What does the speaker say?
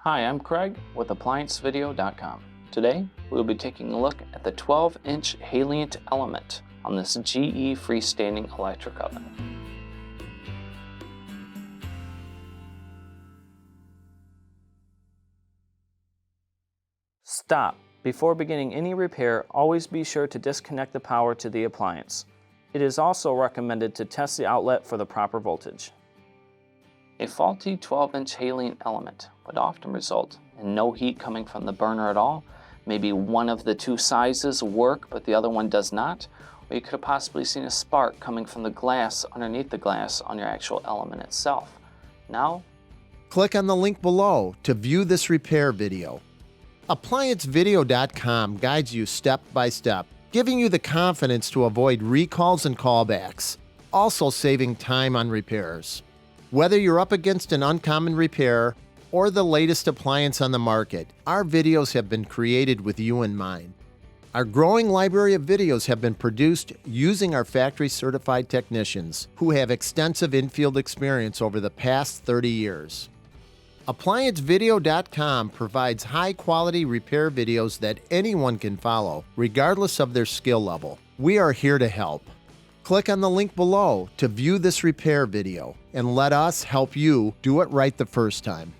Hi, I'm Craig with ApplianceVideo.com. Today, we'll be taking a look at the 12-inch Haliant Element on this GE freestanding electric oven. Stop. Before beginning any repair, always be sure to disconnect the power to the appliance. It is also recommended to test the outlet for the proper voltage. A faulty 12-inch Haliant Element would often result in no heat coming from the burner at all. Maybe one of the two sizes work, but the other one does not. Or you could have possibly seen a spark coming from the glass underneath the glass on your actual element itself. Now, click on the link below to view this repair video. ApplianceVideo.com guides you step by step, giving you the confidence to avoid recalls and callbacks, also saving time on repairs. Whether you're up against an uncommon repair or the latest appliance on the market, our videos have been created with you in mind. Our growing library of videos have been produced using our factory-certified technicians who have extensive infield experience over the past 30 years. ApplianceVideo.com provides high-quality repair videos that anyone can follow, regardless of their skill level. We are here to help. Click on the link below to view this repair video and let us help you do it right the first time.